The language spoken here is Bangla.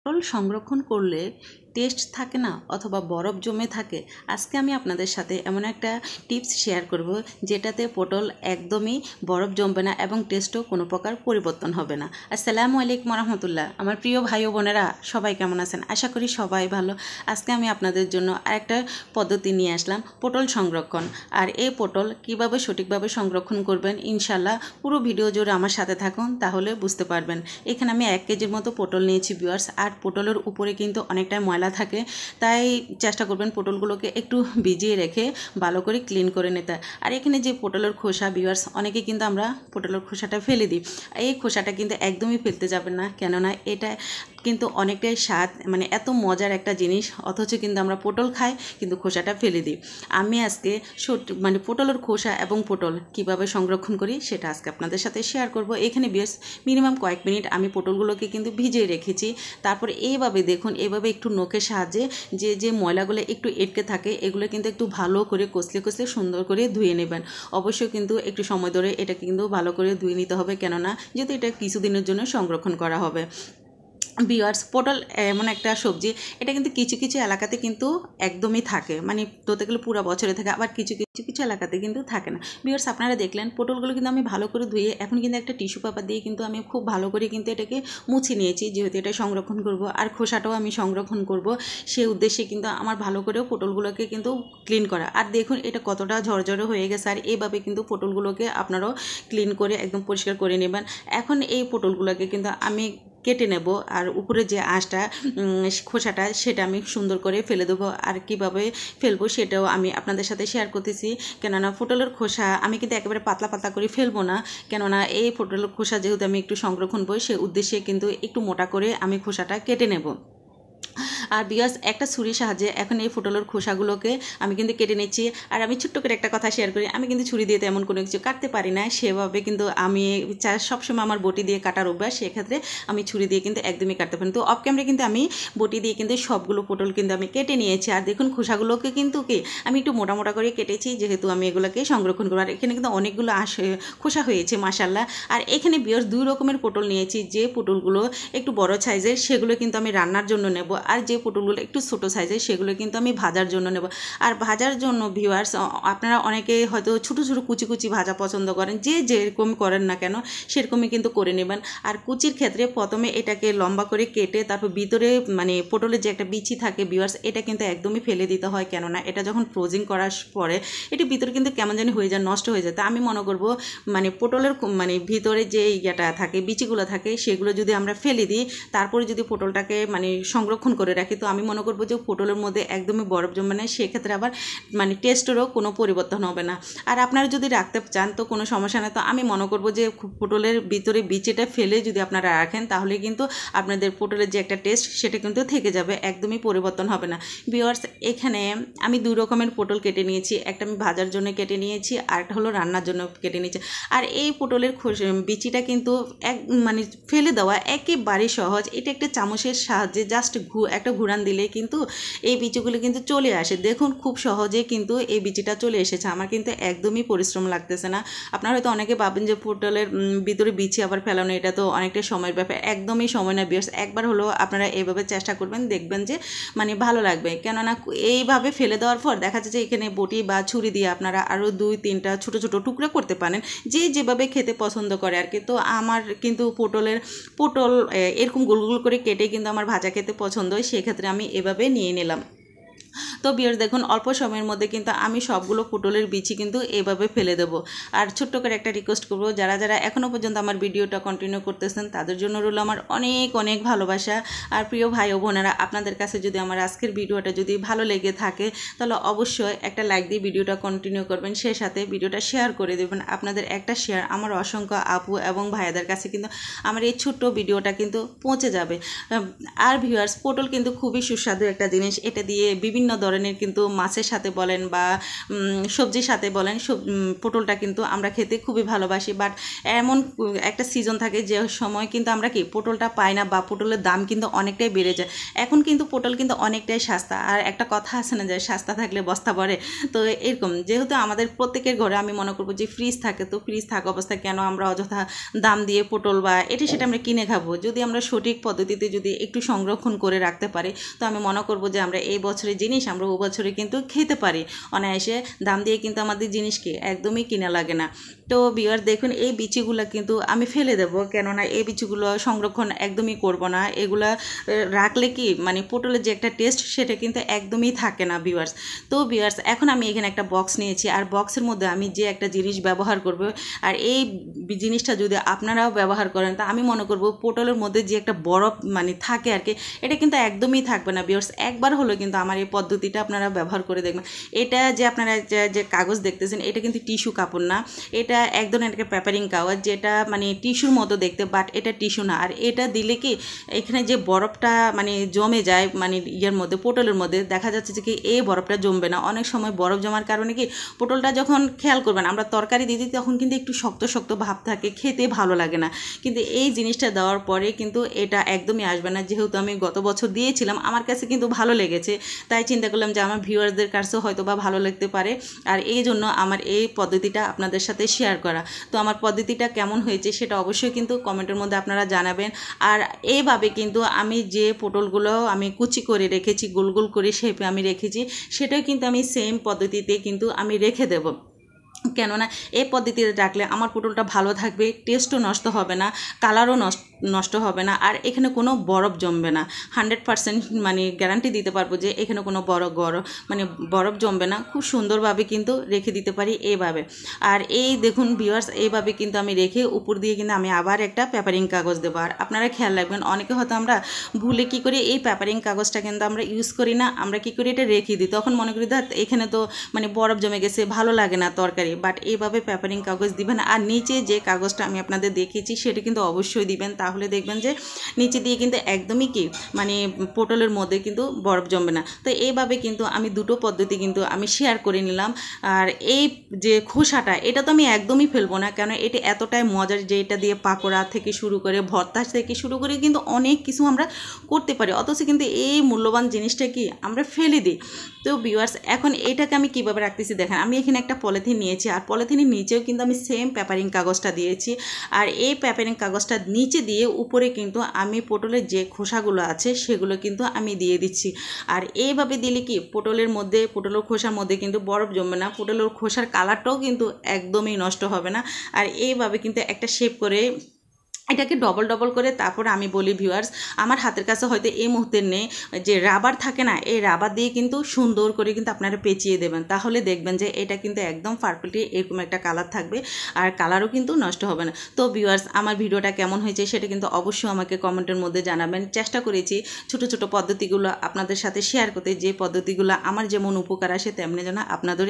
পটল সংরক্ষণ করলে টেস্ট থাকে না অথবা বরফ জমে থাকে। আজকে আমি আপনাদের সাথে এমন একটা টিপস শেয়ার করব যেটাতে পটল একদমই বরফ জমবে না এবং টেস্টও কোনো প্রকার পরিবর্তন হবে না। আসসালামু আলাইকুম রহমতুল্লাহ। আমার প্রিয় ভাই ও বোনেরা সবাই কেমন আছেন? আশা করি সবাই ভালো। আজকে আমি আপনাদের জন্য আরেকটা পদ্ধতি নিয়ে আসলাম, পটল সংরক্ষণ। আর এই পটল কিভাবে সঠিকভাবে সংরক্ষণ করবেন ইনশাল্লাহ পুরো ভিডিও জুড়ে আমার সাথে থাকুন, তাহলে বুঝতে পারবেন। এখানে আমি 1 কেজির মতো পটল নিয়েছি ভিউয়ার্স। আর পটলের উপরে কিন্তু অনেকটাই ময়লা থাকে, তাই চেষ্টা করবেন পটলগুলোকে একটু ভিজিয়ে রেখে ভালো করে ক্লিন করে নিতে। আর এখানে যে পটলের খোসা ভিউয়ার্স, অনেকে কিন্তু আমরা পটলের খোসাটা ফেলে দিই। এই খোসাটা কিন্তু একদমই ফেলতে যাবেন না, কেননা এটা কিন্তু অনেকটাই স্বাদ, মানে এত মজার একটা জিনিস, অথচ কিন্তু আমরা পটল খাই কিন্তু খোসাটা ফেলে দিই। আমি আজকে মানে পটলের খোসা এবং পটল কিভাবে সংরক্ষণ করি সেটা আজকে আপনাদের সাথে শেয়ার করব। এখানে বেশ মিনিমাম কয়েক মিনিট আমি পটলগুলোকে কিন্তু ভিজিয়ে রেখেছি। তারপর এইভাবে দেখুন, এইভাবে একটু নখের সাহায্যে যে ময়লাগুলো একটু এটকে থাকে এগুলো কিন্তু একটু ভালো করে কষলে কষলে সুন্দর করে ধুয়ে নেবেন। অবশ্যই কিন্তু একটু সময় ধরে এটা কিন্তু ভালো করে ধুয়ে নিতে হবে, কেননা যেহেতু এটা কিছুদিনের জন্য সংরক্ষণ করা হবে। ভিউয়ার্স, পটল এমন একটা সবজি, এটা কিন্তু কিছু কিছু এলাকাতে কিন্তু একদমই থাকে, মানে ধরতে গেলে পুরো বছরে থাকে, আবার কিছু কিছু এলাকাতে কিন্তু থাকে না। ভিউয়ার্স, আপনারা দেখলেন পটলগুলো কিন্তু আমি ভালো করে ধুয়ে এখন কিন্তু একটা টিস্যু পেপার দিয়ে কিন্তু আমি খুব ভালো করে কিন্তু এটাকে মুছে নিয়েছি, যেহেতু এটা সংরক্ষণ করব আর খোসাটাও আমি সংরক্ষণ করব, সেই উদ্দেশ্যে কিন্তু আমার ভালো করেও পটলগুলোকে কিন্তু ক্লিন করা। আর দেখুন এটা কতটা ঝরঝরে হয়ে গেছে। আর এইভাবে কিন্তু পটলগুলোকে আপনারাও ক্লিন করে একদম পরিষ্কার করে নেবেন। এখন এই পটলগুলোকে কিন্তু আমি কেটে নেব, আর উপরে যে আঁশটা খোসাটা সেটা আমি সুন্দর করে ফেলে দেবো। আর কিভাবে ফেলবো সেটাও আমি আপনাদের সাথে শেয়ার করতেছি, কেননা পটলের খোসা আমি কিন্তু একেবারে পাতলা পাতলা করে ফেলবো না, কেননা এই পটলের খোসা যেহেতু আমি একটু সংরক্ষণ করবো সেই উদ্দেশ্যে কিন্তু একটু মোটা করে আমি খোসাটা কেটে নেব। আর ভিউয়ার্স, একটা ছুরির সাহায্যে এখন এই পটলের খোসাগুলোকে আমি কিন্তু কেটে নিচ্ছি। আর আমি ছোট্ট করে একটা কথা শেয়ার করি, আমি কিন্তু ছুরি দিয়ে তেমন কোনো কিছু কাটতে পারি না, সেভাবে কিন্তু আমি সবসময় আমার বটি দিয়ে কাটার অভ্যাস, সেক্ষেত্রে আমি ছুরি দিয়ে কিন্তু একদমই কাটতে পারি। তো অফ ক্যামেরা কিন্তু আমি বটি দিয়ে কিন্তু সবগুলো পটল কিন্তু আমি কেটে নিয়েছি। আর দেখুন খোসাগুলোকে কিন্তু আমি একটু মোটা মোটা করে কেটেছি, যেহেতু আমি এগুলোকে সংরক্ষণ করবো। আর এখানে কিন্তু অনেকগুলো খোসা হয়েছে মাশাল্লাহ। আর এখানে ভিউয়ার্স 2 রকমের পটল নিয়েছি। যে পটলগুলো একটু বড় সাইজের সেগুলো কিন্তু আমি রান্নার জন্য নেব, আর যে পটলগুলো একটু ছোটো সাইজের সেগুলো কিন্তু আমি ভাজার জন্য নেব। আর ভাজার জন্য ভিউয়ার্স, আপনারা অনেকে হয়তো ছোটো ছোটো কুচি কুচি ভাজা পছন্দ করেন, যে যেরকম করেন না কেন সেরকমই কিন্তু করে নেবেন। আর কুচির ক্ষেত্রে প্রথমে এটাকে লম্বা করে কেটে তারপর ভিতরে মানে পটলের যে একটা বিচি থাকে ভিউয়ার্স, এটা কিন্তু একদমই ফেলে দিতে হয়, কেননা এটা যখন ফ্রোজিং করার পরে এটি ভিতরে কিন্তু কেমন জানি হয়ে যায়, নষ্ট হয়ে যায়। তা আমি মনে করব মানে পটলের মানে ভিতরে যে ইয়েটা থাকে, বিচিগুলো থাকে, সেগুলো যদি আমরা ফেলে দিই তারপরে যদি পটলটাকে মানে সংরক্ষণ করে রাখি, তো আমি মনে করবো যে পটলের মধ্যে একদমই বরফ জমবে না, সেক্ষেত্রে আবার মানে টেস্টেরও কোনো পরিবর্তন হবে না। আর আপনারা যদি রাখতে চান তো কোনো সমস্যা নেই। তো আমি মনে করবো যে পটলের ভিতরে বিচিটা ফেলে যদি আপনারা রাখেন তাহলে কিন্তু আপনাদের পটলের যে একটা টেস্ট সেটা কিন্তু থেকে যাবে, একদমই পরিবর্তন হবে না। ভিউয়ার্স, এখানে আমি 2 রকমের পটল কেটে নিয়েছি, একটা আমি ভাজার জন্য কেটে নিয়েছি, আর একটা হলো রান্নার জন্য কেটে নিয়েছি। আর এই পটলের বিচিটা কিন্তু মানে ফেলে দেওয়া একেবারেই সহজ। এটা একটা চামচের সাহায্যে জাস্ট একটা ঘুরান দিলে কিন্তু এই বিচিগুলো কিন্তু চলে আসে। দেখুন খুব সহজে কিন্তু এই বিচিটা চলে এসেছে, আমার কিন্তু একদমই পরিশ্রম লাগতেছে না। আপনারা হয়তো অনেকে ভাবেন যে পটলের ভিতরে বিচি আবার ফেলানো, এটা তো অনেকটা সময়ের ব্যাপার, একদমই সময় না ভিউয়ার্স। একবার হলো আপনারা এইভাবে চেষ্টা করবেন, দেখবেন যে মানে ভালো লাগবে। কেননা এইভাবে ফেলে দেওয়ার পর দেখা যাচ্ছে এখানে বটি বা ছুরি দিয়ে আপনারা আরও 2-3টা ছোটো ছোটো টুকরো করতে পারেন, যে যেভাবে খেতে পছন্দ করে আর কি। তো আমার কিন্তু পটল এরকম গোল গোল করে কেটে কিন্তু আমার ভাজা খেতে পছন্দ হয়, সেক্ষেত্রে আমি এভাবে নিয়ে নিলাম। তো ভিউয়ার্স দেখুন, অল্প সময়ের মধ্যে কিন্তু আমি সবগুলো পটলের বিচি কিন্তু এভাবে ফেলে দেবো। আর ছোট্ট করে একটা রিকোয়েস্ট করবো, যারা যারা এখনও পর্যন্ত আমার ভিডিওটা কন্টিনিউ করতেছেন তাদের জন্য রইল আমার অনেক অনেক ভালোবাসা। আর প্রিয় ভাই ও বোনেরা, আপনাদের কাছে যদি আমার আজকের ভিডিওটা যদি ভালো লেগে থাকে তাহলে অবশ্যই একটা লাইক দিয়ে ভিডিওটা কন্টিনিউ করবেন, সে সাথে ভিডিওটা শেয়ার করে দেবেন। আপনাদের একটা শেয়ার আমার অসংখ্য আপু এবং ভাইয়াদের কাছে কিন্তু আমার এই ছোট্ট ভিডিওটা কিন্তু পৌঁছে যাবে। আর ভিউয়ার্স, পটল কিন্তু খুবই সুস্বাদু একটা জিনিস, এটা দিয়ে বিভিন্ন বিভিন্ন ধরনের কিন্তু মাছের সাথে বলেন বা সবজির সাথে বলেন পটলটা কিন্তু আমরা খেতে খুবই ভালোবাসি। বাট এমন একটা সিজন থাকে যে সময় কিন্তু আমরা কি পটলটা পাই না বা পটলের দাম কিন্তু অনেকটাই বেড়ে যায়। এখন কিন্তু পটল কিন্তু অনেকটাই সস্তা, আর একটা কথা আছে না যে সস্তা থাকলে বস্তা ভরে, তো এরকম যেহেতু আমাদের প্রত্যেকের ঘরে আমি মনে করবো যে ফ্রিজ থাকে, তো ফ্রিজ থাকা অবস্থায় কেন আমরা অযথা দাম দিয়ে পটল বা এটা সেটা আমরা কিনে খাবো। যদি আমরা সঠিক পদ্ধতিতে যদি একটু সংরক্ষণ করে রাখতে পারি, তো আমি মনে করবো যে আমরা এই বছরের জিনিস আমরা ও বছরে কিন্তু খেতে পারি অনায়াসে। দাম দিয়ে কিন্তু আমাদের জিনিসকে একদমই কিনা লাগে না। তো ভিউয়ার দেখুন, এই বিচিগুলো কিন্তু আমি ফেলে দেবো, কেননা এই বিচিগুলো সংরক্ষণ একদমই করব না। এগুলা রাখলে কি মানে পটলের যে একটা টেস্ট সেটা কিন্তু একদমই থাকে না ভিউয়ার্স। তো ভিউয়ার্স এখন আমি এখানে একটা বক্স নিয়েছি, আর বক্সের মধ্যে আমি যে একটা জিনিস ব্যবহার করব, আর এই জিনিসটা যদি আপনারাও ব্যবহার করেন, তা আমি মনে করব পটলের মধ্যে যে একটা বরফ মানে থাকে আর কি, এটা কিন্তু একদমই থাকবে না ভিউয়ার্স। একবার হলো কিন্তু আমার এই পদ্ধতিটা আপনারা ব্যবহার করে দেখবেন। এটা যে আপনারা যে কাগজ দেখতেছেন, এটা কিন্তু টিস্যু কাপড় না, এটা এক ধরনের একটা পেপারিং কাগজ, যেটা মানে টিস্যুর মতো দেখতে, বাট এটা টিস্যু না। আর এটা দিলে কি এখানে যে বরফটা মানে জমে যায় মানে ইয়ের মধ্যে, পটলের মধ্যে দেখা যাচ্ছে যে কি এই বরফটা জমবে না। অনেক সময় বরফ জমার কারণে কি পটলটা যখন খেয়াল করবেন আমরা তরকারি দিয়ে দিই, তখন কিন্তু একটু শক্ত শক্ত ভাব থাকে, খেতে ভালো লাগে না। কিন্তু এই জিনিসটা দেওয়ার পরে কিন্তু এটা একদমই আসবে না। যেহেতু আমি গত বছর দিয়েছিলাম, আমার কাছে কিন্তু ভালো লেগেছে, তাই চিন্তা করলাম যে আমার ভিউয়ারদের কাছেও হয়তো বা ভালো লাগতে পারে, আর এই জন্য আমার এই পদ্ধতিটা আপনাদের সাথে শেয়ার করা। তো আমার পদ্ধতিটা কেমন হয়েছে সেটা অবশ্যই কিন্তু কমেন্টের মধ্যে আপনারা জানাবেন। আর এইভাবে কিন্তু আমি যে পটলগুলো আমি কুচি করে রেখেছি, গোল গোল করে শেপে আমি রেখেছি, সেটাও কিন্তু আমি সেম পদ্ধতিতে কিন্তু আমি রেখে দেব। কেননা এই পদ্ধতিতে রাখলে আমার পটলটা ভালো থাকবে, টেস্টও নষ্ট হবে না, কালারও নষ্ট হবে না, আর এখানে কোনো বরফ জমবে না। 100% মানে গ্যারান্টি দিতে পারবো যে এখানে কোনো বরফ জমবে না। খুব সুন্দরভাবে কিন্তু রেখে দিতে পারি এইভাবে। আর এই দেখুন ভিউয়ার্স, এইভাবে কিন্তু আমি রেখে উপর দিয়ে কিন্তু আমি আবার একটা পেপারিং কাগজ দেবো। আর আপনারা খেয়াল রাখবেন, অনেকে হয়তো আমরা ভুলে কী করি এই পেপারিং কাগজটা কিন্তু আমরা ইউজ করি না, আমরা কী করি এটা রেখে দিই, তখন মনে করি দেখ এখানে তো মানে বরফ জমে গেছে, ভালো লাগে না তরকারি। বাট এইভাবে পেপারিং কাগজ দিবেন, আর নিচে যে কাগজটা আমি আপনাদের দেখিয়েছি সেটা কিন্তু অবশ্যই দিবেন, তাহলে দেখবেন যে নিচে দিয়ে কিন্তু একদমই কি মানে পটলের মধ্যে কিন্তু বরফ জমবে না। তো এইভাবে কিন্তু আমি দুটো পদ্ধতি কিন্তু আমি শেয়ার করে নিলাম। আর এই যে খোসাটা, এটা তো আমি একদমই ফেলবো না, কেন এটা এতটাই মজার যে এটা দিয়ে পাকোড়া থেকে শুরু করে ভর্তা থেকে শুরু করে কিন্তু অনেক কিছু আমরা করতে পারি, অথচ কিন্তু এই মূল্যবান জিনিসটা কি আমরা ফেলে দিই। তো ভিউয়ার্স এখন এটাকে আমি কীভাবে রাখতেছি দেখেন, আমি এখানে একটা পলিথিন নিয়েছি, আর পলিথিনের নিচেও কিন্তু আমি সেম পেপারিং কাগজটা দিয়েছি। আর এই পেপারিং কাগজটা নিচে দিয়ে উপরে কিন্তু আমি পটলের যে খোসাগুলো আছে সেগুলো কিন্তু আমি দিয়ে দিচ্ছি। আর এইভাবে দিলে কি পটলের খোসার মধ্যে কিন্তু বরফ জমবে না, পটলের খোসার কালারটাও কিন্তু একদমই নষ্ট হবে না। আর এইভাবে কিন্তু একটা শেপ করে এটাকে ডবল ডবল করে তারপর আমি বলি ভিউয়ার্স, আমার হাতের কাছে হয়তো এই মুহূর্তে নেই, যে রাবার থাকে না, এই রাবার দিয়ে কিন্তু সুন্দর করে কিন্তু আপনারা পেঁচিয়ে দেবেন, তাহলে দেখবেন যে এটা কিন্তু একদম পারফেক্টলি এরকম একটা কালার থাকবে, আর কালারও কিন্তু নষ্ট হবে না। তো ভিউয়ার্স আমার ভিডিওটা কেমন হয়েছে সেটা কিন্তু অবশ্যই আমাকে কমেন্টের মধ্যে জানাবেন। চেষ্টা করেছি ছোট ছোট পদ্ধতিগুলো আপনাদের সাথে শেয়ার করতে, যে পদ্ধতিগুলো আমার যেমন উপকার আসে তেমনি যেন আপনাদের